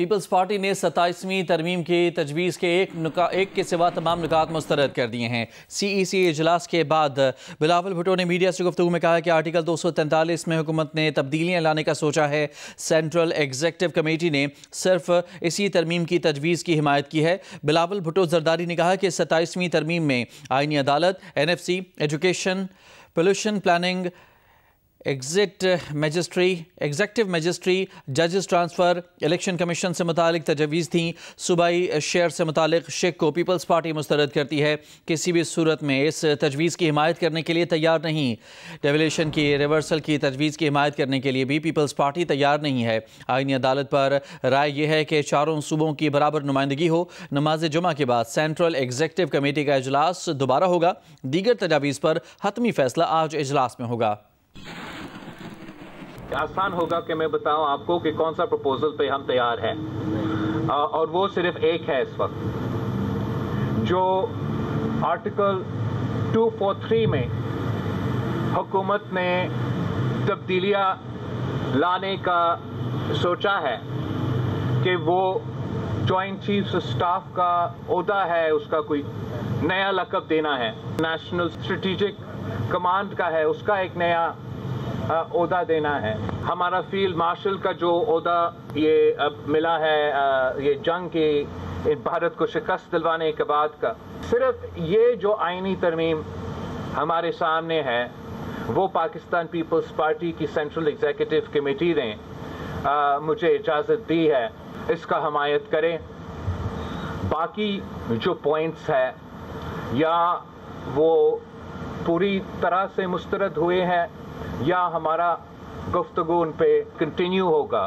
Peoples party ने 27वीं तरमीम की तजवीज़ के एक के सिवा तमाम नुकात मुस्तरद कर दिए हैं। CEC इजलास के बाद बिलावल भुट्टो ने मीडिया से गुफ्तगू में कहा कि आर्टिकल 243 में हुकूमत ने तब्दीलियाँ लाने का सोचा है। सेंट्रल एग्जीक्यूटिव कमेटी ने सिर्फ इसी तरमीम की तजवीज़ की हिमायत की है। बिलावल भुट्टो जरदारी ने कहा कि 27वीं तरमीम में आईनी अदालत, NFC, education, pollution planning, executive majesty, जजेस ट्रांसफ़र, इलेक्शन कमीशन से मुतालिक तजवीज़ थी। सूबाई शेयर से मुतालिक शेक को पीपल्स पार्टी मुस्तरद करती है। किसी भी सूरत में इस तजवीज़ की हिमायत करने के लिए तैयार नहीं। डेवलेशन की रिवर्सल की तजवीज़ की हिमायत करने के लिए भी पीपल्स पार्टी तैयार नहीं है। आईनी अदालत पर राय यह है कि चारों सूबों की बराबर नुमाइंदगी हो। नमाज जुमा के बाद सेंट्रल एग्जीक्यूटिव कमेटी का इजलास दोबारा होगा। दीगर तजावीज़ पर हतमी फैसला आज इजलास में होगा। आसान होगा कि मैं बताऊं आपको कि कौन सा प्रपोजल पे हम तैयार हैं, और वो सिर्फ एक है इस वक्त, जो आर्टिकल 243 में हुकूमत ने तब्दीलियां लाने का सोचा है कि वो जॉइंट चीफ्स स्टाफ का ओहदा है, उसका कोई नया लक़ब देना है। नेशनल स्ट्रेटेजिक कमांड का है, उसका एक नया ओहदा देना है। हमारा फील्ड मार्शल का जो ओहदा ये अब मिला है, ये जंग के भारत को शिकस्त दिलवाने के बाद का, सिर्फ ये जो आईनी तरमीम हमारे सामने है वो पाकिस्तान पीपल्स पार्टी की सेंट्रल एग्जीक्यूटिव कमेटी ने मुझे इजाज़त दी है, इसका हमायत करें। बाकी जो पॉइंट्स है या वो पूरी तरह से मुस्तरद हुए हैं या हमारा गुफ्तगू उन पे कंटिन्यू होगा।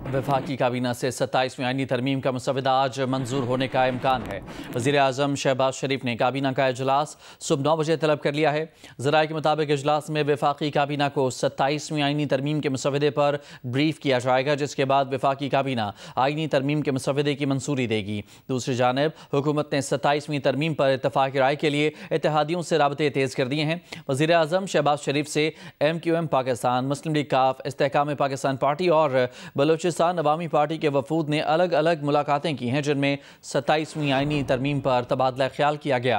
वफाकी काबीना से 27वीं आईनी तरमीम का मुसवदा आज मंजूर होने का इम्कान है। वज़ीर आज़म शहबाज शरीफ ने काबीना का इजलास सुबह 9 बजे तलब कर लिया है। ज़राए के मुताबिक इजलास में वफाकी काबीना को 27वीं आईनी तरमीम के मुसवदे पर ब्रीफ किया जाएगा, जिसके बाद वफाकी काबीना आईनी तरमीम के मुसवदे की मंजूरी देगी। दूसरी जानब हुकूमत ने 27वीं तरमीम पर इत्तफाक़ राय के लिए इत्तेहादियों से राबते तेज़ कर दिए हैं। वज़ीर आज़म शहबाज शरीफ से MQM पाकिस्तान, मुस्लिम लीग काफ, इस्तेहकाम पाकिस्तान पार्टी और बलोचिस्तान अवामी पार्टी के वफूद ने अलग अलग मुलाकातें की हैं, जिनमें 27वीं आईनी तरमीम पर तबादला ख्याल किया गया।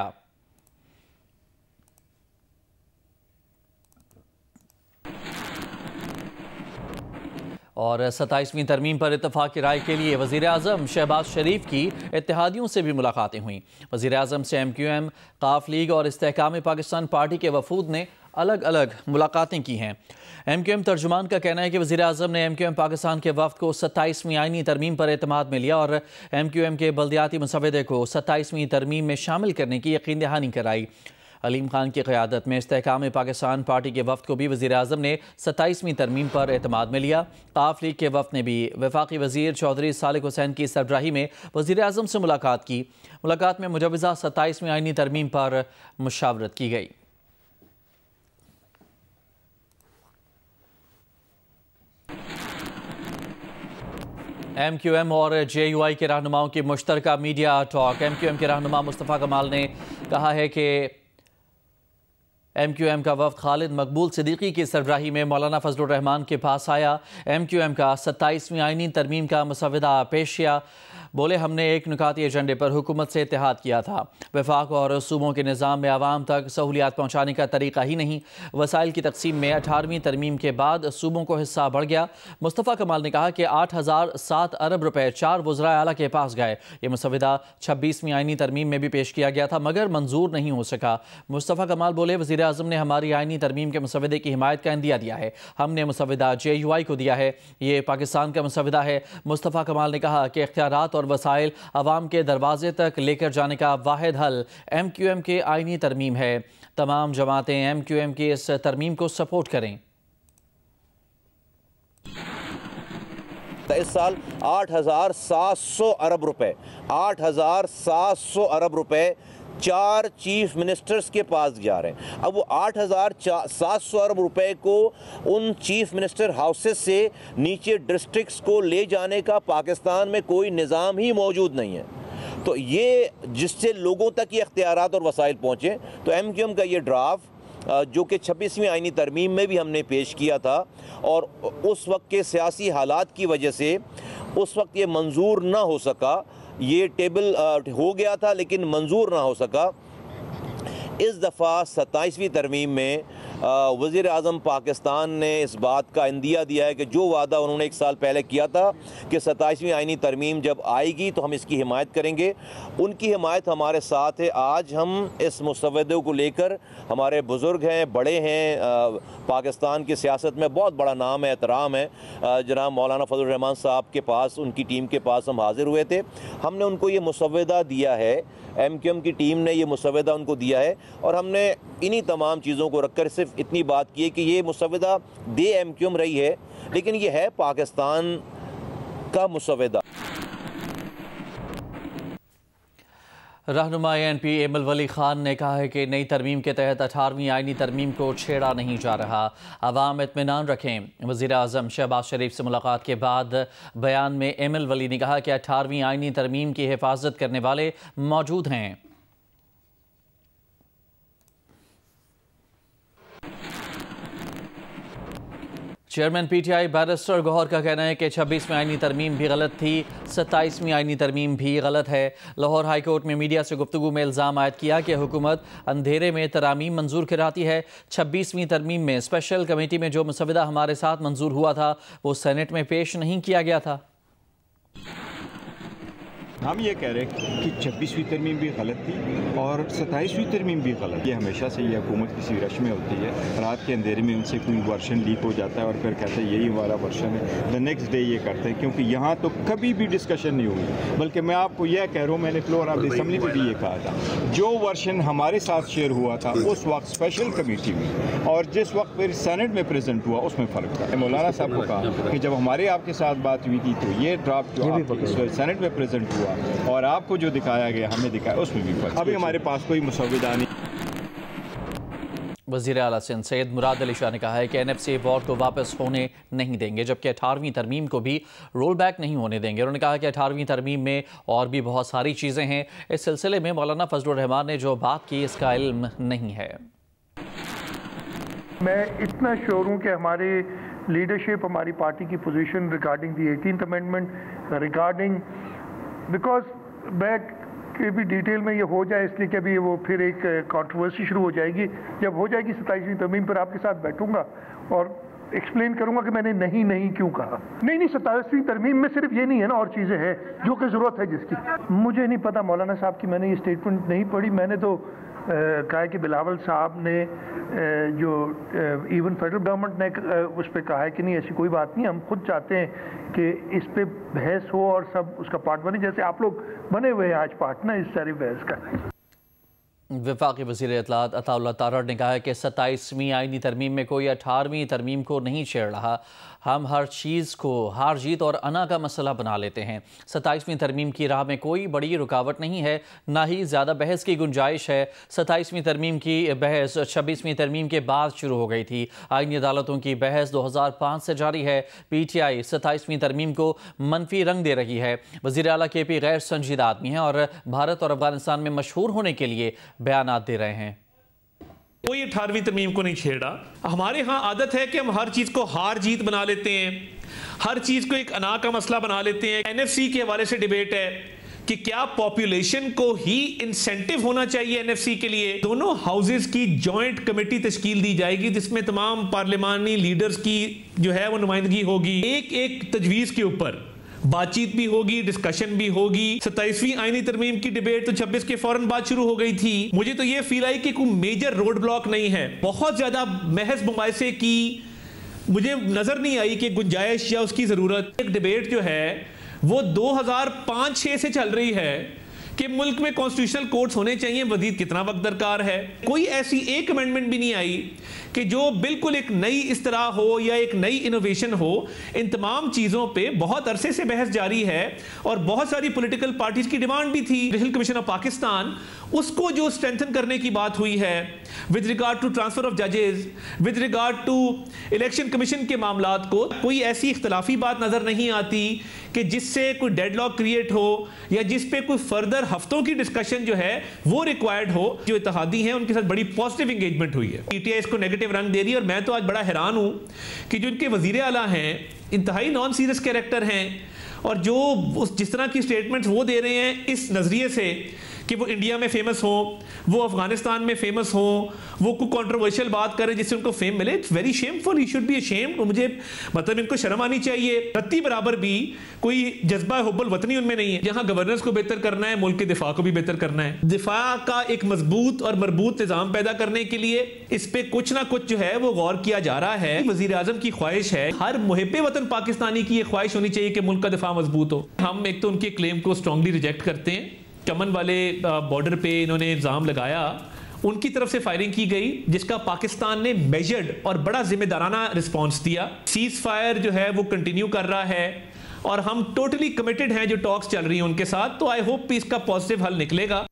और 27वीं तरमीम पर इत्तफाक़ की राय के लिए वज़ीर आज़म शहबाज शरीफ की इत्तेहादियों से भी मुलाकातें हुईं। वज़ीर आज़म से MQM, काफ लीग और इस्तेहकाम पाकिस्तान पार्टी के वफूद ने अलग अलग मुलाकातें की हैं। MQM तर्जुमान का कहना है कि वज़ीर आज़म ने MQM पाकिस्तान के वफ़द को 27वीं आईनी तरमीम पर एतमाद में लिया और MQM के बल्दियाती मुसवदे को 27वीं तरमीम में शामिल करने की यकीन दहानी कराई। अलीम खान की क़यादत में इस्तेहकाम पाकिस्तान पार्टी के वफ़द को भी वज़ीर आज़म ने 27वीं तरमीम पर एतमाद में लिया। काफ लीग के वफ़द ने भी वफाकी वज़ीर चौधरी सालिक हुसैन की सरबराही में वज़ीर आज़म से मुलाकात की। मुलाकात में मुजवज़ा 27वीं आईनी तरमीम पर मुशावरत की गई। MQM और JUI के रहनुमाओं की मुश्तरका मीडिया टॉक। MQM के रहनुमा मुस्तफ़ा कमाल ने कहा है कि MQM का वफ़द खालिद मकबूल सिद्दीकी की सरबराही में मौलाना फजलुर रहमान के पास आया। MQM का 27वीं आईनी तरमीम का मुसवदा पेश किया। बोले, हमने एक नुकाती एजेंडे पर हुकूमत से इत्तेहाद किया था। वफाक और सूबों के निज़ाम में आवाम तक सहूलियात पहुँचाने का तरीका ही नहीं। वसाइल की तकसीम में 18वीं तरमीम के बाद सूबों को हिस्सा बढ़ गया। मुस्तफ़ा कमाल ने कहा कि 8007 अरब रुपए 4 वज़राए आला के पास गए। ये मुसवदा 26वीं आईनी तरमीम में भी पेश किया गया था, मगर मंजूर नहीं हो सका। मुस्तफ़ा कमाल बोले, वज़ीर आज़म ने हमारी आईनी तरमीम के मुसवदे की हिमायत का इंदिया दिया है। हमने मुसवदा JUI को दिया है, ये पाकिस्तान का मुसवदा है। मुस्तफ़ा कमाल ने कहा कि इख्तियारात और वसाइल अवाम के दरवाजे तक लेकर जाने का वाहिद हल MQM के आईनी तरमीम है। तमाम जमातें MQM की इस तरमीम को सपोर्ट करें। इस साल 8700 अरब रुपए 8700 अरब रुपए 4 चीफ मिनिस्टर्स के पास जा रहे हैं। अब वो 8700 अरब रुपए को उन चीफ मिनिस्टर हाउसेस से नीचे डिस्ट्रिक्ट्स को ले जाने का पाकिस्तान में कोई निज़ाम ही मौजूद नहीं है। तो ये जिससे लोगों तक ये इख्तियारात और वसाइल पहुँचे, तो MQM का ये ड्राफ्ट जो कि 26वीं आईनी तरमीम में भी हमने पेश किया था, और उस वक्त के सियासी हालात की वजह से उस वक्त ये मंजूर ना हो सका। ये टेबल हो गया था लेकिन मंजूर ना हो सका। इस दफ़ा 27वीं तरमीम में वज़ीर आज़म पाकिस्तान ने इस बात का इंदिया दिया है कि जो वादा उन्होंने 1 साल पहले किया था कि 27वीं आईनी तरमीम जब आएगी तो हम इसकी हिमायत करेंगे, उनकी हिमायत हमारे साथ है। आज हम इस मुसव्वदे को लेकर, हमारे बुज़ुर्ग हैं, बड़े हैं, पाकिस्तान की सियासत में बहुत बड़ा नाम है, एहतराम है, जनाब मौलाना फजल रहमान साहब के पास, उनकी टीम के पास हम हाज़िर हुए थे। हमने उनको ये मुसव्वदा दिया है, MQM की टीम ने ये मुसव्वदा उनको दिया है, और हमने इन्हीं तमाम चीज़ों को रखकर सिर्फ इतनी बात की है कि ये मुसव्वदा दे MQM रही है, लेकिन ये है पाकिस्तान का मुसव्वदा। रहनुमा ANP एमल वली खान ने कहा है कि नई तरमीम के तहत 18वीं आईनी तरमीम को छेड़ा नहीं जा रहा, अवाम इत्मीनान रखें। वज़ीर आज़म शहबाज शरीफ से मुलाकात के बाद बयान में एमल वली ने कहा कि 18वीं आईनी तरमीम की हिफाजत करने वाले मौजूद हैं। चेयरमैन PTI बैरिस्टर गौहर का कहना है कि 26वीं आईनी तरमीम भी गलत थी, 27वीं आईनी तरमीम भी गलत है। लाहौर हाई कोर्ट में मीडिया से गुफ्तगू में इल्ज़ाम आयद किया कि हुकूमत अंधेरे में तरामीम मंजूर कराती है। 26वीं तरमीम में स्पेशल कमेटी में जो मसवदा हमारे साथ मंजूर हुआ था वो सेनेट में पेश नहीं किया गया था। हम ये कह रहे हैं कि 26वीं तरमीम भी गलत थी और 27वीं तरमीम भी गलत। ये हमेशा से ये हुकूमत किसी रश में होती है, रात के अंधेरे में उनसे कोई वर्शन लीक हो जाता है और फिर कहते हैं यही हमारा वर्शन है, द नेक्स्ट डे ये करते हैं, क्योंकि यहाँ तो कभी भी डिस्कशन नहीं हुई। बल्कि मैं आपको यह कह रहा हूँ, मैंने फ्लोर ऑफ असम्बली में भी ये कहा था, जो वर्शन हमारे साथ शेयर हुआ था उस वक्त स्पेशल कमेटी में और जिस वक्त फिर सेनेट में प्रेजेंट हुआ उसमें फ़र्क था। मौलाना साहब को कहा कि जब हमारे आपके साथ बात हुई थी तो ये ड्राफ्ट जो सेनेट में प्रेजेंट हुआ और आपको जो दिखाया गया हमें दिखाया उसमें भी फर्क। अभी हमारे पास कोई मुसव्वदा नहीं। वज़ीर आला सिंध सैयद मुराद अली शाह ने कहा है कि NFC वॉर को वापस होने नहीं देंगे, जबकि 18वीं तरमीम को भी रोल बैक नहीं होने देंगे। उन्होंने कहा कि 18वीं तरमीम में और भी बहुत सारी चीज़ें हैं। इस सिलसिले में मौलाना फजलुर रहमान ने जो बात की इसका इल्म नहीं है। मैं इतना श्योर हूँ कि हमारी लीडरशिप, हमारी पार्टी की position regarding the 18th amendment regarding, because मैं के भी डिटेल में ये हो जाए इसलिए कि अभी वो फिर एक कंट्रोवर्सी शुरू हो जाएगी। जब हो जाएगी 27वीं तरमीम पर आपके साथ बैठूंगा और एक्सप्लेन करूंगा कि मैंने नहीं क्यों कहा। नहीं 27वीं तरमीम में सिर्फ ये नहीं है ना, और चीज़ें हैं जो कि ज़रूरत है जिसकी। मुझे नहीं पता मौलाना साहब की, मैंने ये स्टेटमेंट नहीं पढ़ी। मैंने तो कहा कि बिलावल साहब ने जो इवन फेडरल गवर्नमेंट ने उस पर कहा है कि नहीं ऐसी कोई बात नहीं, हम खुद चाहते हैं कि इस पे बहस हो और सब उसका पार्ट बने, जैसे आप लोग बने हुए हैं आज पार्ट ना इस सारी बहस का। वफाकी वज़ीर इत्तलात अताउल्लाह तारड़ ने कहा है कि 27वीं आईनी तरमीम में कोई 18वीं तरमीम को नहीं छेड़ रहा। हम हर चीज़ को हार जीत और अना का मसला बना लेते हैं। 27वीं तरमीम की राह में कोई बड़ी रुकावट नहीं है, ना ही ज़्यादा बहस की गुंजाइश है। 27वीं तरमीम की बहस 26वीं तरमीम के बाद शुरू हो गई थी। आईनी अदालतों की बहस 2005 से जारी है। PTI 27वीं तरमीम को मनफी रंग दे रही है। वज़ीर आला KP गैर संजीदा आदमी हैं और भारत और अफगानिस्तान में मशहूर होने के लिए बयानात दे रहे हैं। कोई 18वीं तरमीम को नहीं छेड़ा। हमारे यहाँ आदत है कि हम हर चीज को हार जीत बना लेते हैं, हर चीज को एक अना का मसला बना लेते हैं। NFC के हवाले से डिबेट है कि क्या पॉपुलेशन को ही इंसेंटिव होना चाहिए NFC के लिए। दोनों हाउसेस की जॉइंट कमेटी तश्कील दी जाएगी जिसमें तमाम पार्लिमानी लीडर्स की जो है वो नुमाइंदगी होगी। एक तजवीज के ऊपर बातचीत भी होगी, डिस्कशन भी होगी। 27वीं आईनी तरमीम की डिबेट तो 26 के फौरन बाद शुरू हो गई थी। मुझे तो ये फील आई कि कोई मेजर रोड ब्लॉक नहीं है। बहुत ज्यादा महज मुबाहिसे की मुझे नजर नहीं आई कि गुंजाइश या उसकी जरूरत। एक डिबेट जो है वो 2005-6 से चल रही है कि मुल्क में कॉन्स्टिट्यूशनल कोर्ट्स होने चाहिए, मजीद कितना वक्त दरकार है। कोई ऐसी एक अमेंडमेंट भी नहीं आई कि जो बिल्कुल एक नई इस तरह हो या एक नई इनोवेशन हो। इन तमाम चीज़ों पे बहुत अरसे से बहस जारी है और बहुत सारी पॉलिटिकल पार्टीज की डिमांड भी थी। जुडिशल कमीशन ऑफ पाकिस्तान, उसको जो स्ट्रेंथन करने की बात हुई है with regard to transfer of जजेस, with regard to election commission के मामलात को, कोई ऐसी इख्तलाफी बात नजर नहीं आती कि जिससे कोई डेडलॉक क्रिएट हो या जिस पे कोई फर्दर हफ्तों की डिस्कशन जो है वो रिक्वायर्ड हो। जो इत्तेहादी हैं उनके साथ बड़ी पॉजिटिव एंगेजमेंट हुई है। पीटीआई इसको नेगेटिव रंग दे रही है और मैं तो आज बड़ा हैरान हूं कि जो इनके वजीर आला हैं इंतहाई नॉन सीरियस कैरेक्टर हैं और जो जिस तरह की स्टेटमेंट्स वो दे रहे हैं इस नजरिए से कि वो इंडिया में फेमस हो, वो अफगानिस्तान में फेमस हो, वो कोई कंट्रोवर्शियल बात करें जिससे उनको फेम मिले, it's very shameful, he should be ashamed. मुझे मतलब इनको शर्म आनी चाहिए। रत्ती बराबर भी कोई जज्बा हुब्बुल वतनी उनमें नहीं है। जहां गवर्नेंस को बेहतर करना है, मुल्क के दिफा को भी बेहतर करना है, दिफा का एक मजबूत और मरबूत निजाम पैदा करने के लिए इस पे कुछ ना कुछ जो है वो गौर किया जा रहा है। वजीर आजम की ख्वाहिश है, हर मुहिब्बे वतन पाकिस्तानी की ये ख्वाहिश होनी चाहिए कि मुल्क का दिफा मजबूत हो। हम एक तो उनके क्लेम को स्ट्रांगली रिजेक्ट करते हैं। चमन वाले बॉर्डर पे इन्होंने इल्ज़ाम लगाया, उनकी तरफ से फायरिंग की गई जिसका पाकिस्तान ने मेजर्ड और बड़ा जिम्मेदाराना रिस्पांस दिया। सीज फायर जो है वो कंटिन्यू कर रहा है और हम टोटली कमिटेड हैं जो टॉक्स चल रही हैं उनके साथ। तो आई होप इसका पॉजिटिव हल निकलेगा।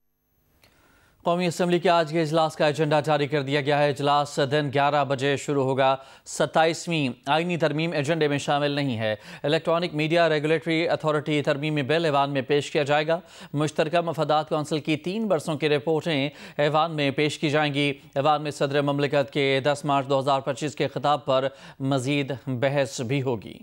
कौमी असम्बली के आज के इजलास का एजेंडा जारी कर दिया गया है। इजलास दिन 11 बजे शुरू होगा। 27वीं आईनी तरमीम एजेंडे में शामिल नहीं है। इलेक्ट्रॉनिक मीडिया रेगुलेटरी अथॉरिटी तरमीमी बिल ऐवान में पेश किया जाएगा। मुश्तरका मफादात कौंसिल की 3 बरसों की रिपोर्टें ऐवान में पेश की जाएंगी। ऐवान में सदर ममलिकत के 10 मार्च 2025 के खिताब पर मजीद बहस भी होगी।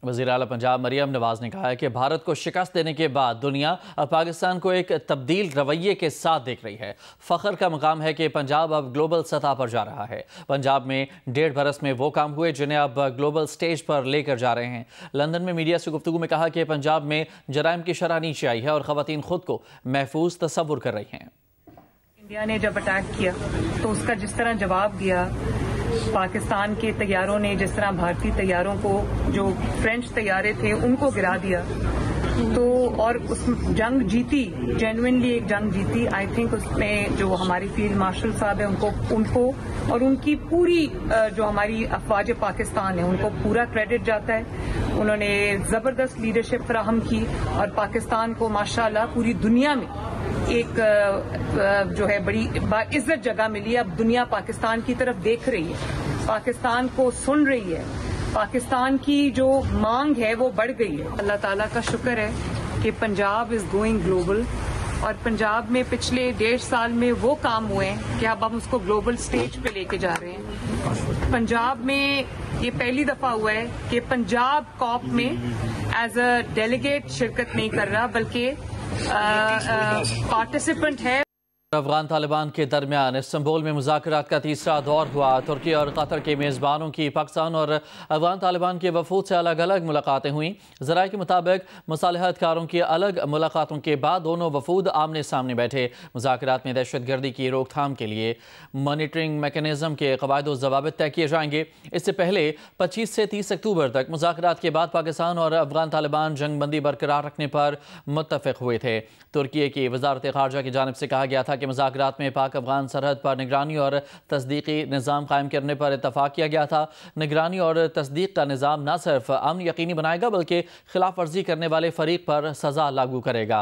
वज़ीर आला पंजाब मरियम नवाज ने कहा है कि भारत को शिकस्त देने के बाद दुनिया अब पाकिस्तान को एक तब्दील रवैये के साथ देख रही है। फ़ख्र का मकाम है कि पंजाब अब ग्लोबल सतह पर जा रहा है। पंजाब में 1.5 बरस में वो काम हुए जिन्हें अब ग्लोबल स्टेज पर लेकर जा रहे हैं। लंदन में मीडिया से गुफ्तगू में कहा कि पंजाब में जराइम की शरह नीचे आई है और ख़वातीन खुद को महफूज तसव्वुर कर रही हैं। इंडिया ने जब अटैक किया तो उसका जिस तरह जवाब दिया, पाकिस्तान के तैयारों ने जिस तरह भारतीय तैयारों को, जो फ्रेंच तैयारे थे उनको गिरा दिया, तो और उस जंग जीती, जेन्युइनली एक जंग जीती। आई थिंक उसमें जो हमारी फील्ड मार्शल साहब है उनको और उनकी पूरी जो हमारी अफवाज पाकिस्तान है उनको पूरा क्रेडिट जाता है। उन्होंने जबरदस्त लीडरशिप फराहम की और पाकिस्तान को माशाल्लाह पूरी दुनिया में एक जो है बड़ी इज्जत जगह मिली है। अब दुनिया पाकिस्तान की तरफ देख रही है, पाकिस्तान को सुन रही है, पाकिस्तान की जो मांग है वो बढ़ गई है। अल्लाह ताला का शुक्र है कि पंजाब इज गोइंग ग्लोबल और पंजाब में पिछले 1.5 साल में वो काम हुए हैं कि अब हम उसको ग्लोबल स्टेज पे लेके जा रहे हैं। पंजाब में ये पहली दफा हुआ है कि पंजाब कॉप में एज अ डेलीगेट शिरकत नहीं कर रहा बल्कि पार्टिसिपेंट है। अफगान तालिबान के दरमियान इस्तांबुल में मुज़ाकरात का तीसरा दौर हुआ। तुर्की और कतर के मेज़बानों की पाकिस्तान और अफगान तालिबान के वफूद से अलग अलग मुलाकातें हुई। ज़राए के मुताबिक मुसालहतकारों की अलग मुलाकातों के बाद दोनों वफूद आमने सामने बैठे। मुज़ाकरात में दहशतगर्दी की रोकथाम के लिए मॉनिटरिंग मैकेनिज़्म के क़वायद व ज़वाबित तय किए जाएंगे। इससे पहले 25 से 30 अक्टूबर तक मुज़ाकरात के बाद पाकिस्तान और अफगान तालिबान जंगबंदी बरकरार रखने पर मुत्तफ़िक़ हुए थे। तुर्की की वज़ारत ख़ारजा की जानिब से कहा गया था कि मुज़ाकरात में पाक अफगान सरहद पर निगरानी और तस्दीकी निज़ाम कायम करने पर इत्तफ़ाक़ किया गया था। निगरानी और तस्दीक का निज़ाम न सिर्फ अमन यकीनी बनाएगा बल्कि खिलाफ वर्जी करने वाले फ़रीक पर सज़ा लागू करेगा।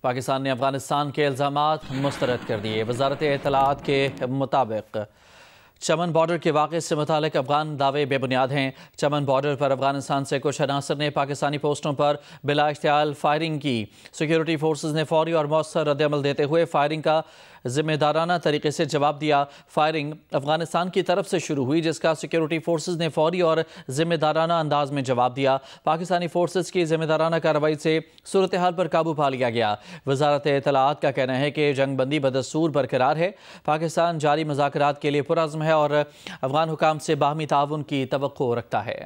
पाकिस्तान ने अफगानिस्तान के इल्ज़ामात मुस्तरद कर दिए। वज़ारत इत्तलाआत के मुताबिक चमन बॉर्डर के वाक़े से मुतालिक अफगान दावे बेबुनियाद हैं। चमन बॉर्डर पर अफगानिस्तान से कुछ अनासर ने पाकिस्तानी पोस्टों पर बिला इख्तियार फायरिंग की। सिक्योरिटी फोर्सेज ने फौरी और मौसर रद्द-ए-अमल देते हुए फायरिंग का जिम्मेदाराना तरीके से जवाब दिया। फायरिंग अफगानिस्तान की तरफ से शुरू हुई जिसका सिक्योरिटी फोर्सेज ने फौरी और जिम्मेदाराना अंदाज में जवाब दिया। पाकिस्तानी फोर्सेज की जिम्मेदाराना कार्रवाई से सूरत हाल पर काबू पा लिया गया। वज़ारत इत्तलाआत का कहना है कि जंगबंदी बदस्तूर बरकरार है। पाकिस्तान जारी मुज़ाकरात के लिए पुरअज़्म है और अफगान हुकाम से बाहमी ताउन की तवक्को रखता है।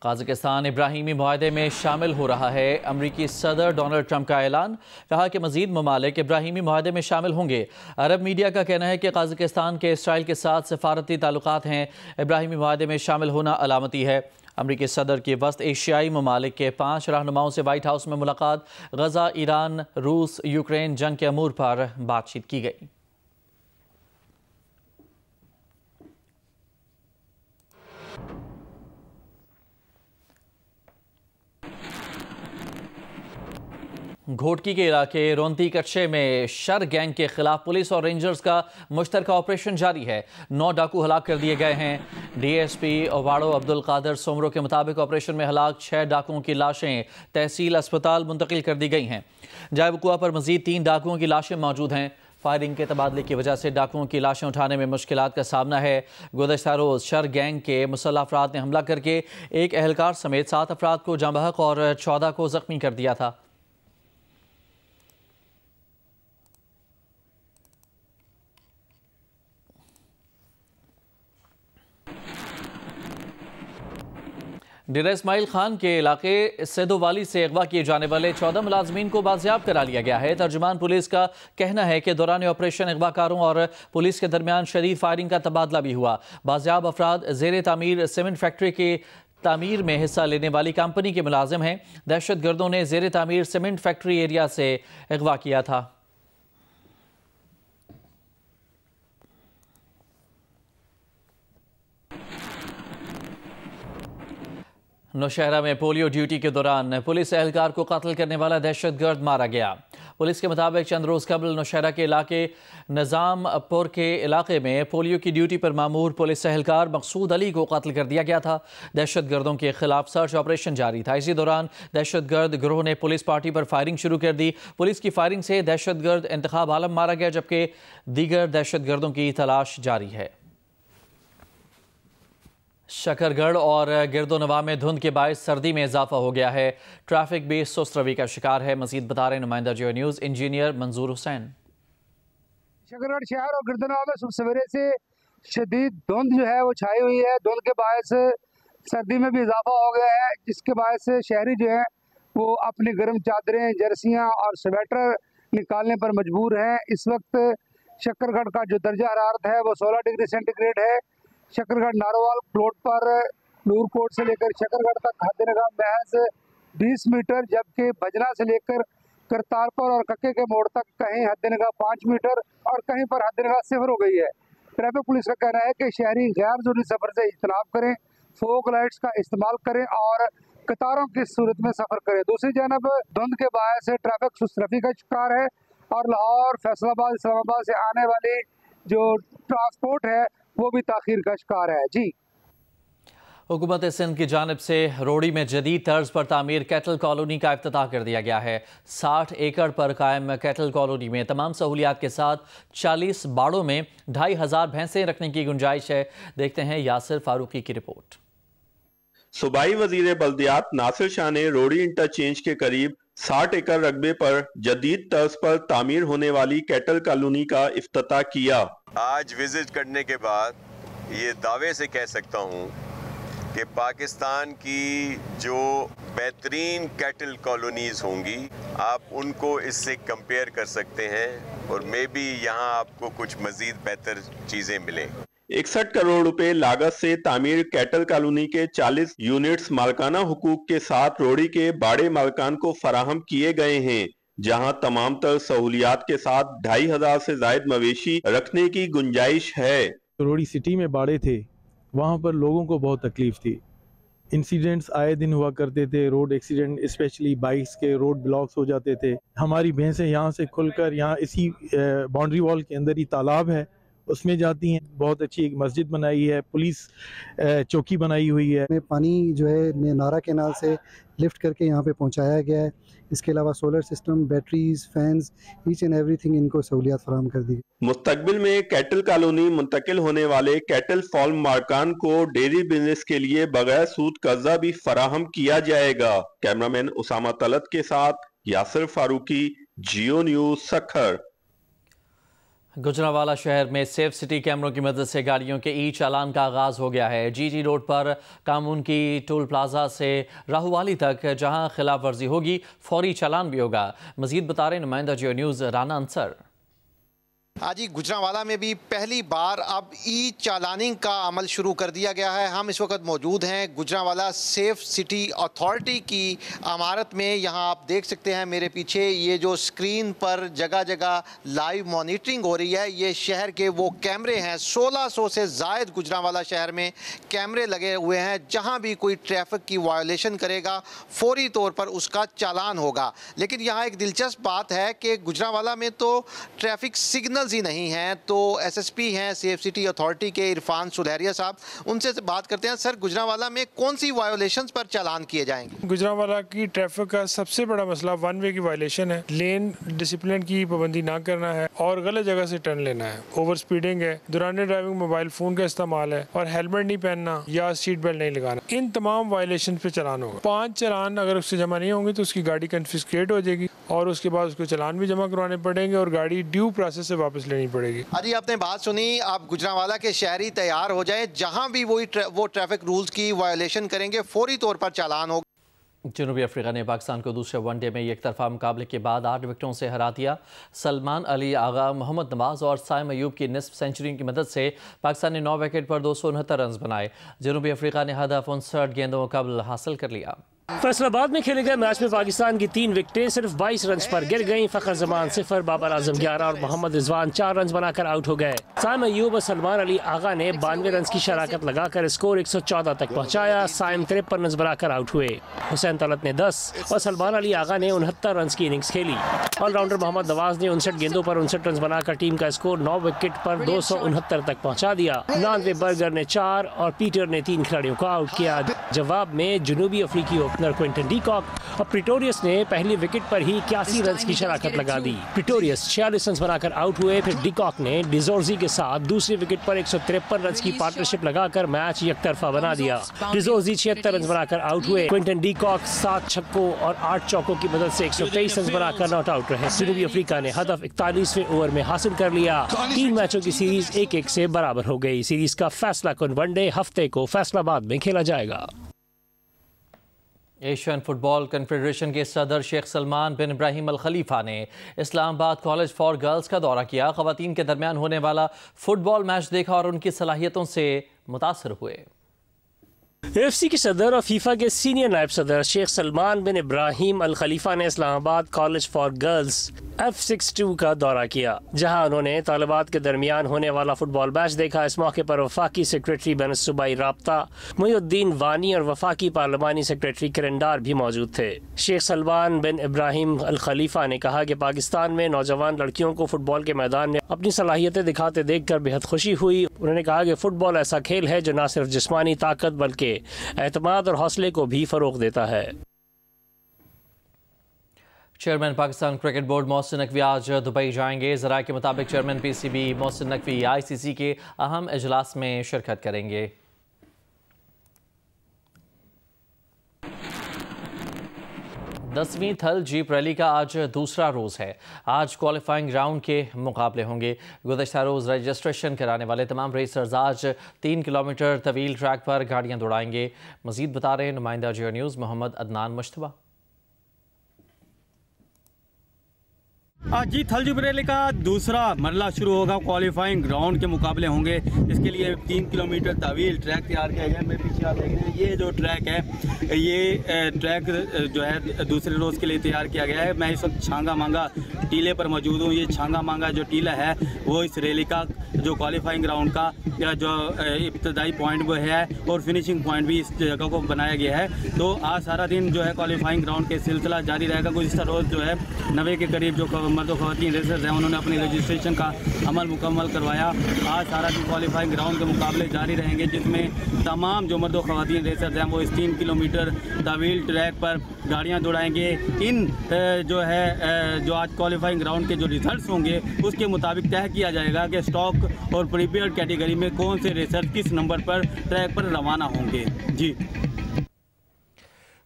कज़ाकिस्तान इब्राहिमी मुआहदे में शामिल हो रहा है। अमरीकी सदर डोनाल्ड ट्रंप का ऐलान, कहा कि मज़ीद ममालिक इब्राहिमी मुआहदे में शामिल होंगे। अरब मीडिया का कहना है कि कज़ाकिस्तान के इसराइल के साथ सफारती ताल्लुकात हैं। इब्राहिमी मुआहदे में शामिल होना अलामती है। अमरीकी सदर की वस्त एशियाई ममालिक के 5 रहनुमाओं से वाइट हाउस में मुलाकात। गजा, ईरान, रूस, यूक्रेन जंग के अमूर पर बातचीत की गई। घोटकी के इलाके रोंती कच्चे में शर गैंग के खिलाफ पुलिस और रेंजर्स का मुश्तरका ऑपरेशन जारी है। 9 डाकू हलाक कर दिए गए हैं। डीएसपी ओवाड़ो अब्दुल कादर सोमरो के मुताबिक ऑपरेशन में हलाक 6 डाकुओं की लाशें तहसील अस्पताल मुंतकिल कर दी गई हैं। जाए वक़ुआ पर मजीद 3 डाकुओं की लाशें मौजूद हैं। फायरिंग के तबादले की वजह से डाकुओं की लाशें उठाने में मुश्किलात का सामना है। गुज़श्ता रोज़ शर गैंग के मुसल्लह अफराद ने हमला करके एक एहलकार समेत 7 अफराद को जाँ बहक और 14 को जख्मी कर दिया था। डेरा इस्माइल खान के इलाके सैदोवाली से अगवा किए जाने वाले 14 मुलाजमीन को बाजियाब करा लिया गया है। तर्जुमान पुलिस का कहना है कि दौरान ऑपरेशन अगवाकारों और पुलिस के दरमियान शदीद फायरिंग का तबादला भी हुआ। बाजियाब अफराद ज़ेर तामीर सीमेंट फैक्ट्री की तामीर में हिस्सा लेने वाली कंपनी के मुलाजिम हैं। दहशत गर्दों ने ज़ेर तामीर सीमेंट फैक्ट्री एरिया से अगवा किया था। नौशहरा में पोलियो ड्यूटी के दौरान पुलिस एहलकार को कत्ल करने वाला दहशतगर्द मारा गया। पुलिस के मुताबिक चंद रोज़ कबल नौशहरा के इलाके निज़ामपुर के इलाके में पोलियो की ड्यूटी पर मामूर पुलिस एहलकार मकसूद अली को कत्ल कर दिया गया था। दहशतगर्दों के खिलाफ सर्च ऑपरेशन जारी था। इसी दौरान दहशतगर्द गिरोह ने पुलिस पार्टी पर फायरिंग शुरू कर दी। पुलिस की फायरिंग से दहशतगर्द इंतखाब आलम मारा गया, जबकि दीगर दहशतगर्दों की तलाश जारी है। शकरगढ़ और गिरदोनवा में धुंध के बायस सर्दी में इजाफा हो गया है। ट्रैफिक भी सुस्त रवि का शिकार है। मजीद बता रहे नुमाइंदा जियो न्यूज़ इंजीनियर मंजूर हुसैन। शकरगढ़ शहर और गिरदोनवा में सुबह सवेरे से शदीद धुंध जो है वो छाई हुई है। धुंध के बायस सर्दी में भी इजाफा हो गया है, जिसके बायस शहरी जो है वो अपनी गर्म चादरें, जर्सियाँ और स्वेटर निकालने पर मजबूर हैं। इस वक्त शकरगढ़ का जो दर्जा हरारत है वो 16 डिग्री सेंटीग्रेड है। शकरगढ़ नारोवाल प्लॉट पर नूरकोट से लेकर शकरगढ़ तक हद निगाह महज 20 मीटर, जबकि भजना से लेकर करतारपुर और कक्के के मोड़ तक कहीं हद निगाह 5 मीटर और कहीं पर हद निगाह 0 हो गई है। ट्रैफिक पुलिस का कहना है कि शहरी गैर जरूरी सफर से इज्तनाब करें, फोक लाइट्स का इस्तेमाल करें और कतारों की सूरत में सफर करें। दूसरी जानब धुंध के बायस से ट्रैफिक सुस्तरफी का शिकार है और लाहौर, फैसलाबाद, इस्लामाबाद से आने वाली जो ट्रांसपोर्ट है वो भी ताखीर का शिकार है। जी, हुकूमत सिंध की जानिब से रोड़ी में जदीद तर्ज पर तामीर कैटल कॉलोनी का इफ्तिताह कर दिया गया है। 60 एकड़ पर कायम कैटल कॉलोनी में तमाम सहूलियात के साथ 40 बाड़ों में 2500 भैंसें रखने की गुंजाइश है। देखते हैं यासिर फारूकी की रिपोर्ट। सूबाई वजीर बल्दियात नासिर शाह ने रोड़ी इंटरचेंज के करीब 60 एकड़ रकबे पर जदीद तर्ज पर तामीर होने वाली कैटल कॉलोनी का इफ्तिताह किया। आज विजिट करने के बाद ये दावे से कह सकता हूँ कि पाकिस्तान की जो बेहतरीन कैटल कॉलोनीज होंगी आप उनको इससे कंपेयर कर सकते हैं और मे बी यहाँ आपको कुछ मजीद बेहतर चीज़ें मिलें। 61 करोड़ रुपए लागत से तामीर कैटल कॉलोनी के 40 यूनिट्स मालकाना हुकूक के साथ रोड़ी के बाड़े मालकान को फराहम किए गए हैं, जहां तमाम तर सहूलियात के साथ 2500 से जायद मवेशी रखने की गुंजाइश है। रोड़ी सिटी में बाड़े थे, वहां पर लोगों को बहुत तकलीफ थी। इंसिडेंट्स आए दिन हुआ करते थे, रोड एक्सीडेंट, स्पेशली बाइक्स के रोड ब्लॉक्स हो जाते थे। हमारी भैंसें यहाँ से खुलकर यहाँ इसी बाउंड्री वॉल के अंदर ही तालाब है उसमें जाती हैं। बहुत अच्छी एक मस्जिद बनाई है, पुलिस चौकी बनाई हुई है। पानी जो है नारा कैनाल से लिफ्ट करके यहाँ पे पहुँचाया गया है। इसके अलावा solar system, batteries, fans, each and everything इनको सहूलियात फराहम कर दी। मुस्तकबिल में कैटल कॉलोनी मुंतकिल होने वाले कैटल फार्म मार्कान को डेयरी बिजनेस के लिए बगैर सूद कर्जा भी फराहम किया जाएगा। कैमरामैन उसामा तलत के साथ यासिर फारूकी, जियो न्यूज, सखर। गुजरांवाला शहर में सेफ सिटी कैमरों की मदद से गाड़ियों के ई चालान का आगाज हो गया है। जीटी रोड पर कामून की टोल प्लाजा से राहुवाली तक जहां खिलाफ वर्जी होगी फौरी चालान भी होगा। मजीद बता रहे नुमाइंदा जियो न्यूज़ राना अंसर। आज ही गुजरांवाला में भी पहली बार अब ई चालानिंग का अमल शुरू कर दिया गया है। हम इस वक्त मौजूद हैं गुजरांवाला सेफ सिटी अथॉरिटी की इमारत में। यहाँ आप देख सकते हैं मेरे पीछे ये जो स्क्रीन पर जगह जगह लाइव मॉनिटरिंग हो रही है, ये शहर के वो कैमरे हैं। 1600 से ज़ायद गुजरांवाला शहर में कैमरे लगे हुए हैं। जहाँ भी कोई ट्रैफिक की वायोलेशन करेगा फौरी तौर पर उसका चालान होगा। लेकिन यहाँ एक दिलचस्प बात है कि गुजरांवाला में तो ट्रैफिक सिग्नल ही नहीं है। तो एसएसपी हैं सेफ सिटी अथॉरिटी के इरफान सुलहरिया साहब, उनसे बात करते हैं। सर, गुजरांवाला में कौन सी वायोलेशंस पर चालान किए जाएंगे? गुजरांवाला की ट्रैफिक का सबसे बड़ा मसला वन वे की वायोलेशन है, लेन डिसिप्लिन की पाबंदी ना करना है और गलत जगह से टर्न लेना है, ओवर स्पीडिंग है, दौरान ड्राइविंग मोबाइल फोन का इस्तेमाल है और हेलमेट नहीं पहनना या सीट बेल्ट नहीं लगाना। इन तमाम वायोलेशन पे चालान होगा। 5 चालान अगर उससे जमा नहीं होंगे तो उसकी गाड़ी कन्फिस्केट हो जाएगी और उसके बाद उसको चालान भी जमा करवाने पड़ेंगे और गाड़ी ड्यू प्रोसेस से वापस लेनी पड़ेगी। अजी, आपने बात सुनी। आप गुजरांवाला के शहरी तैयार हो जाएं, जहां भी वो ट्रैफिक रूल्स की वायोलेशन करेंगे फौरी तौर पर चालान होगा। जनूबी अफ्रीका ने पाकिस्तान को दूसरे वनडे में एक तरफा मुकाबले के बाद 8 विकेटों से हरा दिया। सलमान अली आगा, मोहम्मद नवाज और साइम अयूब की निस्फ सेंचुरी की मदद से पाकिस्तान ने 9 विकेट पर 269 रन बनाए। जनूबी अफ्रीका ने हदफ 59 गेंदों कबल हासिल कर लिया। फैसलाबाद में खेले गए मैच में पाकिस्तान की 3 विकेटें सिर्फ 22 रन पर गिर गईं। फखर जमान 0, बाबर आजम 11 और मोहम्मद रिजवान 4 रन बनाकर आउट हो गए। साइम अयूब और सलमान अली आगा ने 92 रन की शराकत लगाकर स्कोर 114 तक पहुंचाया। साइम 53 रन बनाकर आउट हुए। हुसैन तलत ने 10 और सलमान अली आगा ने 69 रन की इनिंग्स खेली। ऑलराउंडर मोहम्मद नवाज ने 59 गेंदों पर 59 रन बनाकर टीम का स्कोर 9 विकेट पर 269 तक पहुंचा दिया। नानवे बर्गर ने 4 और पीटर ने 3 खिलाड़ियों को आउट किया। जवाब में जनूबी अफ्रीकी ओपनर क्विंटन डीकॉक और प्रिटोरियस ने पहली विकेट पर ही 81 रन की शराकत लगा दी। प्रिटोरियस 46 रन बनाकर आउट हुए। फिर डीकॉक ने डिजोर्जी के साथ दूसरी विकेट पर 153 रन की पार्टनरशिप लगाकर मैच एकतरफा बना दिया। डिजोर्जी 76 रन बनाकर आउट हुए। क्विंटन डीकॉक 7 छक्कों और 8 चौकों की मदद से 123 रन बनाकर नॉट आउट रहे। जनूबी अफ्रीका ने हदफ 41वें ओवर में हासिल कर लिया। 3 मैचों की सीरीज 1-1 से बराबर हो गई। सीरीज का फैसला कुन वनडे हफ्ते को फैसलाबाद में खेला जाएगा। एशियन फुटबॉल कन्फेडरेशन के सदर शेख सलमान बिन इब्राहिम अल खलीफा ने इस्लामाबाद कॉलेज फॉर गर्ल्स का दौरा किया। ख़वातीन के दरमियान होने वाला फुटबॉल मैच देखा और उनकी सलाहियतों से मुतासर हुए। एफसी के सदर और फीफा के सीनियर नायब सदर शेख सलमान बिन इब्राहिम अल खलीफा ने Islamabad college for girls F62 का दौरा किया, जहां उन्होंने तालिबात के दरमियान होने वाला फुटबॉल मैच देखा। इस मौके पर वफाकी सेक्रेटरी बैन सूबाई राब्ता मुहिउद्दीन वानी और वफाकी पार्लिमानी सेक्रेटरी किरंडार भी मौजूद थे। शेख सलमान बिन इब्राहिम अल खलीफा ने कहा कि पाकिस्तान में नौजवान लड़कियों को फुटबॉल के मैदान में अपनी सलाहियतें दिखाते देखकर बेहद खुशी हुई। उन्होंने कहा कि फुटबॉल ऐसा खेल है जो न सिर्फ जिस्मानी ताकत बल्कि एतमाद और हौसले को भी फरोग देता है। Chairman Pakistan cricket board Mohsin Naqvi आज दुबई जाएंगे। ज़राए के मुताबिक chairman PCB Mohsin Naqvi ICC के अहम इजलास में शिरकत करेंगे। दसवीं थल जीप रैली का आज दूसरा रोज़ है। आज क्वालिफाइंग राउंड के मुकाबले होंगे। गुज़श्ता रोज़ रजिस्ट्रेशन कराने वाले तमाम रेसर्स आज 3 किलोमीटर तवील ट्रैक पर गाड़ियां दौड़ाएंगे। मज़ीद बता रहे हैं नुमाइंदा जियो न्यूज़ मोहम्मद अदनान मुश्तबा। आज जी थल जीप रैली का दूसरा मरला शुरू होगा। क्वालिफाइंग ग्राउंड के मुकाबले होंगे। इसके लिए 3 किलोमीटर तवील ट्रैक तैयार किया गया है। मेरे पीछे आप देख रहे हैं ये जो ट्रैक है, ये ट्रैक जो है दूसरे रोज़ के लिए तैयार किया गया है। मैं इस वक्त छांगा मांगा टीले पर मौजूद हूँ। ये छांगा मांगा जो टीला है वो इस रैली का जो क्वालिफाइंग ग्राउंड का जो इब्तदाई पॉइंट वो है और फिनिशिंग पॉइंट भी इस जगह को बनाया गया है। तो आज सारा दिन जो है क्वालिफाइंग ग्राउंड के सिलसिला जारी रहेगा। गुज़श्ता रोज़ जो है 90 के करीब जो मर्द ख़वातीन रेसर्स हैं उन्होंने अपनी रजिस्ट्रेशन का अमल मुकम्मल करवाया। आज सारा दिन क्वालिफाइंग ग्राउंड के मुकाबले जारी रहेंगे, जिसमें तमाम जो मर्द ख़वातीन रेसर्स हैं वो इस 3 किलोमीटर तवील ट्रैक पर गाड़ियां दौड़ाएंगे। इन जो है जो आज क्वालिफाइंग ग्राउंड के जो रिजल्ट्स होंगे उसके मुताबिक तय किया जाएगा कि स्टॉक और प्रीपेयर्ड कैटेगरी में कौन से रेसर्स किस नंबर पर ट्रैक पर रवाना होंगे। जी,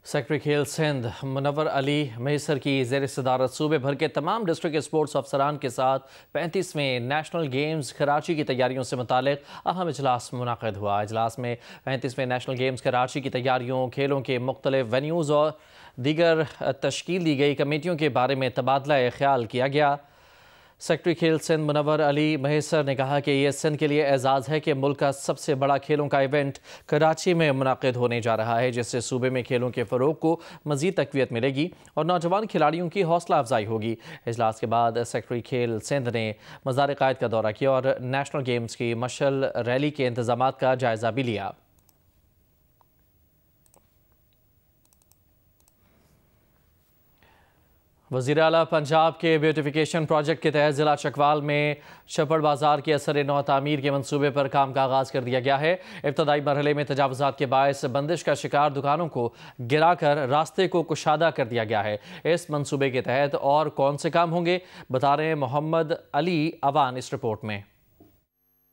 सेक्रेटरी खेल सिंध मुनव्वर अली मैसर की ज़ेर सदारत सूबे भर के तमाम डिस्ट्रिक्ट स्पोर्ट्स अफसरान के साथ 35वें नेशनल गेम्स कराची की तैयारियों से मुतालिक अहम इजलास मुनाक़िद हुआ। इजलास में 35वें नेशनल गेम्स कराची की तैयारियों, खेलों के मुख्तलिफ वेन्यूज़ और दीगर तश्कील दी गई कमेटियों के बारे में तबादला ख्याल किया गया। सेक्रेटरी खेल सिंध मुनव्वर अली महेसर ने कहा कि ये सिंध के लिए एजाज़ है कि मुल्क का सबसे बड़ा खेलों का इवेंट कराची में मुनाकिद होने जा रहा है, जिससे सूबे में खेलों के फ़रोग को मज़ीद तक़वियत मिलेगी और नौजवान खिलाड़ियों की हौसला अफजाई होगी। इजलास के बाद सेक्रेटरी खेल सिंध ने मज़ार क़ायद का दौरा किया और नेशनल गेम्स की मशल रैली के इंतज़ामात का जायज़ा भी लिया। वज़ीर आला पंजाब के ब्यूटिफिकेशन प्रोजेक्ट के तहत ज़िला चकवाल में छप्पड़ बाजार के असर नौ तामीर के मंसूबे पर काम का आगाज़ कर दिया गया है। इब्तदाई मरहले में तजावुज़ात के बायस बंदिश का शिकार दुकानों को गिराकर रास्ते को कुशादा कर दिया गया है। इस मंसूबे के तहत और कौन से काम होंगे, बता रहे हैं मोहम्मद अली अवान इस रिपोर्ट में।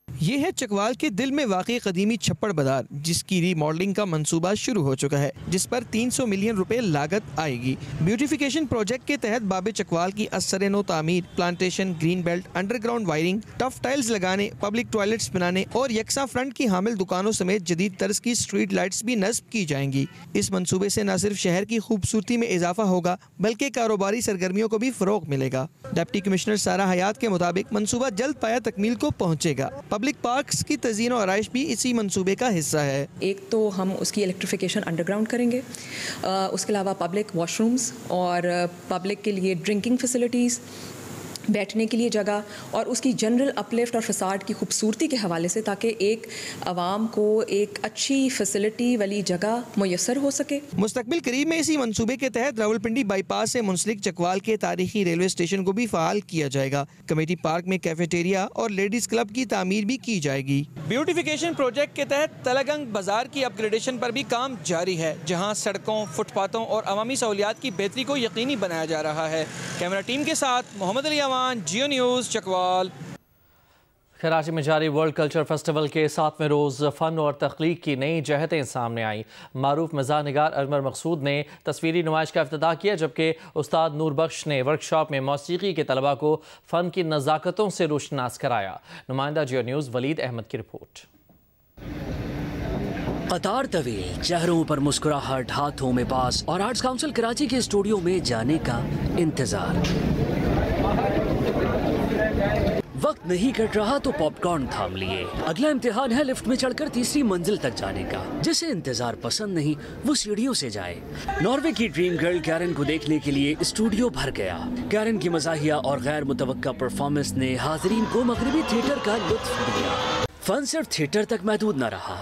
ये है चकवाल के दिल में वाक़ई कदीमी छप्पड़ बाजार, जिसकी रीमॉडलिंग का मंसूबा शुरू हो चुका है, जिस पर 300 मिलियन रुपए लागत आएगी। ब्यूटिफिकेशन प्रोजेक्ट के तहत बाबे चकवाल की असर नो तामीर, plantation, green belt, underground wiring, tough tiles लगाने, पब्लिक टॉयलेट्स बनाने और यकसा फ्रंट की हामिल दुकानों समेत जदीद तर्ज की स्ट्रीट लाइट्स भी नस्ब की जाएंगी। इस मंसूबे से न सिर्फ शहर की खूबसूरती में इजाफा होगा, बल्कि कारोबारी सरगर्मियों को भी फरोग मिलेगा। डिप्टी कमिश्नर सारा हयात के मुताबिक मंसूबा जल्द पाया तकमील को पहुँचेगा। पब्लिक पार्क्स की तज़ीन और आराइश भी इसी मंसूबे का हिस्सा है। एक तो हम उसकी इलेक्ट्रिफिकेशन अंडरग्राउंड करेंगे, उसके अलावा पब्लिक वॉशरूम्स और पब्लिक के लिए ड्रिंकिंग फैसिलिटीज़, बैठने के लिए जगह और उसकी जनरल अपलिफ्ट और फसाड की खूबसूरती के हवाले से, ताकि एक आवाम को एक अच्छी फैसिलिटी वाली जगह मुयसर हो सके। मुस्तकबिल करीब में इसी मंसूबे के तहत रावलपिंडी बाईपास से मुंसलिक चकवाल के तारीखी रेलवे स्टेशन को भी फ़ाल किया जाएगा। कमेटी पार्क में कैफेटेरिया और लेडीज क्लब की तामीर भी की जाएगी। ब्यूटिफिकेशन प्रोजेक्ट के तहत तलगंग बाजार की अपग्रेडेशन पर भी काम जारी है, जहाँ सड़कों, फुटपाथों और अवामी सहूलियात की बेहतरी को यकीनी बनाया जा रहा है। कैमरा टीम के साथ मोहम्मद अली जियो न्यूज़ चकवाल। कराची में जारी वर्ल्ड कल्चर फेस्टिवल के 7वें रोज़ फ़न और तख्लीक की नई जहतें सामने आई। मारूफ मज़ाह निगार अजमर मकसूद ने तस्वीरी नुमाइश का इफ्तिताह किया, जबकि उस्ताद नूर बख्श ने वर्कशॉप में मौसीकी के तलबा को फ़न की नज़ाकतों से रोशनास कराया। नुमाइंदा जियो न्यूज़ वलीद अहमद की रिपोर्ट। कतार तवील, चेहरों पर मुस्कुराहट, हाथों में पास और आर्ट्स काउंसिल कराची के स्टूडियो में जाने का इंतजार। वक्त नहीं कट रहा तो पॉपकॉर्न थाम लिए। अगला इम्तिहान है लिफ्ट में चढ़कर तीसरी मंजिल तक जाने का। जिसे इंतजार पसंद नहीं वो सीढ़ियों से जाए। नॉर्वे की ड्रीम गर्ल कैरन को देखने के लिए स्टूडियो भर गया। कैरन की मज़ाहिया और गैर मुतवक्का परफॉर्मेंस ने हाज़रीन को मगरिबी थिएटर का लुत्फ दिया। फन सिर्फ थिएटर तक महदूद न रहा,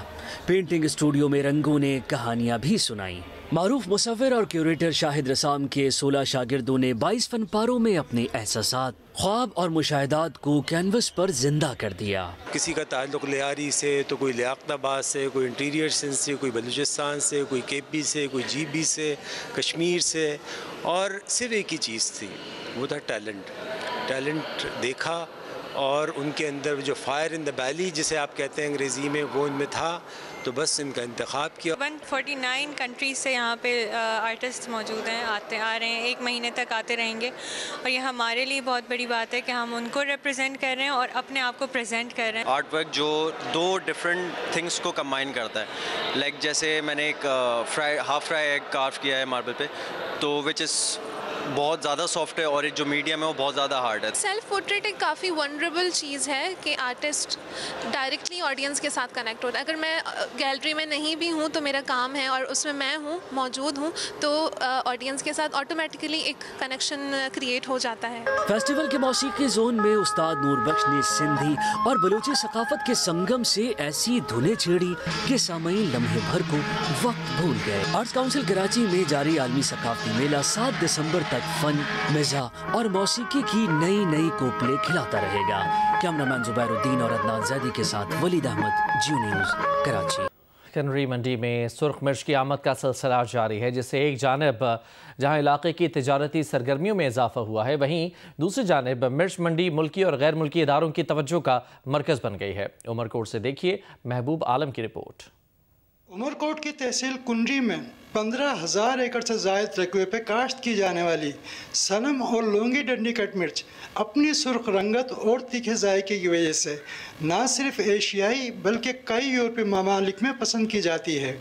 पेंटिंग स्टूडियो में रंगों ने कहानियां भी सुनाई। मारूफ मुसव्विर और क्यूरेटर शाहिद रसाम के 16 शागिर्दों ने 22 फनपारों में अपने एहसासात, ख्वाब और मुशाहिदात को कैनवस पर जिंदा कर दिया। किसी का ताल्लुक लियारी से, तो कोई लियाकताबाद से, कोई इंटीरियर सेंस से, कोई बलूचिस्तान से, कोई केपी से, कोई जीबी से, कश्मीर से, और सिर्फ एक ही चीज़ थी, वो था टैलेंट देखा और उनके अंदर जो फायर इन द बैली जिसे आप कहते हैं अंग्रेज़ी में, वो इनमें था, तो बस इनका इंतखाब किया। 149 कंट्रीज से यहाँ पे आर्टिस्ट मौजूद हैं, आ रहे हैं, 1 महीने तक आते रहेंगे और ये हमारे लिए बहुत बड़ी बात है कि हम उनको रिप्रेजेंट कर रहे हैं और अपने आप को प्रेजेंट कर रहे हैं। आर्ट वर्क जो 2 डिफरेंट थिंग्स को कंबाइन करता है, लाइक जैसे मैंने एक हाफ फ्राई एग कार्व किया है मार्बल पे, तो विच इज़ बहुत ज़्यादा सॉफ्ट है और जो मीडियम है वो बहुत ज़्यादा हार्ड है। सेल्फ पोर्ट्रेट एक काफ़ी वनरेबल चीज़ है कि आर्टिस्ट डायरेक्टली ऑडियंस के साथ कनेक्ट होता है। अगर मैं गैलरी में नहीं भी हूँ तो मेरा काम है और उसमें मैं हूँ, मौजूद हूँ, तो ऑडियंस के साथ ऑटोमेटिकली एक कनेक्शन क्रिएट हो जाता है। फेस्टिवल के मौसीकी जोन में उस्ताद नूर बख्श ने सिंधी और बलूची सकाफत के संगम से ऐसी धुनें छेड़ी कि सामईन लम्हे भर को वक्त भूल गए। आर्ट्स काउंसिल कराची में जारी आलमी सकाफती मेला 7 दिसंबर तक फन, मिज़ाह और मौसीकी की नई कोपले खिलाता रहेगा। कैमरामैन जुबैरुद्दीन और अदनान ज़ैदी के साथ वलीद अहमद, जियो न्यूज़ कराची। कनरी मंडी में सुर्ख मिर्च की आमद का सिलसिला जारी है, जिससे एक जानब जहां इलाके की तिजारती सरगर्मियों में इजाफा हुआ है, वहीं दूसरी जानब मिर्च मंडी मुल्की और गैर मुल्की इदारों की तवज्जो का मरकज़ बन गई है। उमरकोट से देखिए महबूब आलम की रिपोर्ट। उमरकोट की तहसील कुंडरी में 15,000 एकड़ से ज़ायद रकबे पर काश्त की जाने वाली सनम और लोंगी डंडी कट मिर्च अपनी सुर्ख रंगत और तीखे जायके की वजह से न सिर्फ एशियाई बल्कि कई यूरोपीय ममालिक में पसंद की जाती है।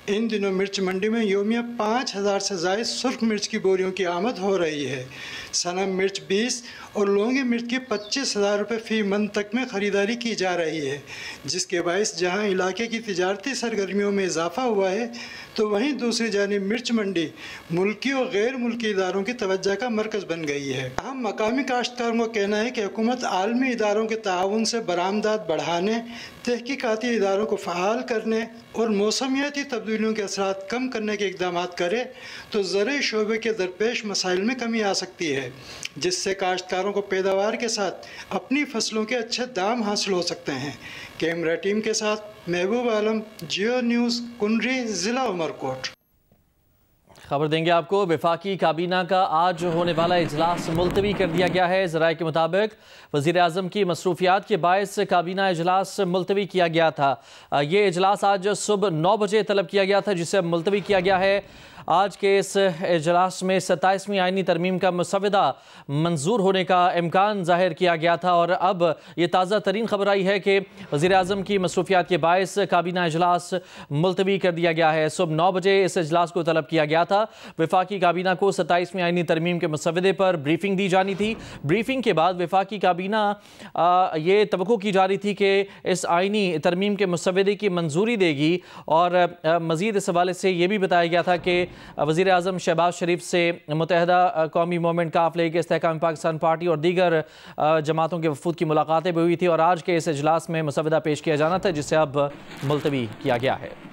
इन दिनों मिर्च मंडी में योमिया 5000 से ज़ायद सुर्ख मिर्च की बोरियों की आमद हो रही है। सनम मिर्च 20 और लौंगी मिर्च की 25,000 रुपये फ़ी मन तक में ख़रीदारी की जा रही है, जिसके बायस जहां इलाके की तिजारती सरगर्मियों में इजाफा हुआ है, तो वहीं दूसरी जानिब मिर्च मंडी मुल्की और गैर मुल्की इदारों की तवज्जो का मरकज़ बन गई है। हम मकामी काश्तकारों को कहना है कि हुकूमत आलमी इदारों के ताउन से बरामदात बढ़ाने, तहकीकाती इदारों को फ़आल करने और मौसमियाती तब्दीलियों के असरात कम करने के इक़दाम करे तो ज़राई शोबे के दरपेश मसाइल में कमी आ सकती है, जिससे काश्तकारों को पैदावार के साथ अपनी फसलों के अच्छे दाम हासिल हो सकते हैं। कैमरा टीम के साथ महबूब आलम, जियो न्यूज़, कुंडरी, ज़िला उमरकोट। खबर देंगे आपको, वफाकी काबीना का आज होने वाला इजलास मुलतवी कर दिया गया है। ज़राए के मुताबिक वज़ीर आज़म की मसरूफियात के बायस काबीना इजलास मुलतवी किया गया था। ये इजलास आज सुबह 9 बजे तलब किया गया था, जिसे मुलतवी किया गया है। आज के इस इजलास में 27वीं आइनी तरमीम का मसवदा मंजूर होने का इम्कान ज़ाहिर किया गया था और अब ये ताज़ा तरीन खबर आई है कि वज़ीर आज़म की मसरूफियात के बायस काबीना इजलास मुलतवी कर दिया गया है। सुबह 9 बजे इस इजलास को तलब किया गया था। वफाकी काबीना को 27वीं आइनी तरमीम के मसवदे पर ब्रीफिंग दी जानी थी। ब्रीफिंग के बाद वफाकी काबीना ये तवक्को की जा रही थी कि इस आइनी तरमीम के मसवदे की मंजूरी देगी और मज़ीद इस हवाले से ये भी बताया गया था कि वज़ीर आज़म शहबाज शरीफ से मुत्तहिदा कौमी मूवमेंट काफ लीग इस्तेहकाम पाकिस्तान पार्टी और दीगर जमातों के वफूद की मुलाकातें भी हुई थी और आज के इस इजलास में मसवदा पेश किया जाना था, जिसे अब मुलतवी किया गया है।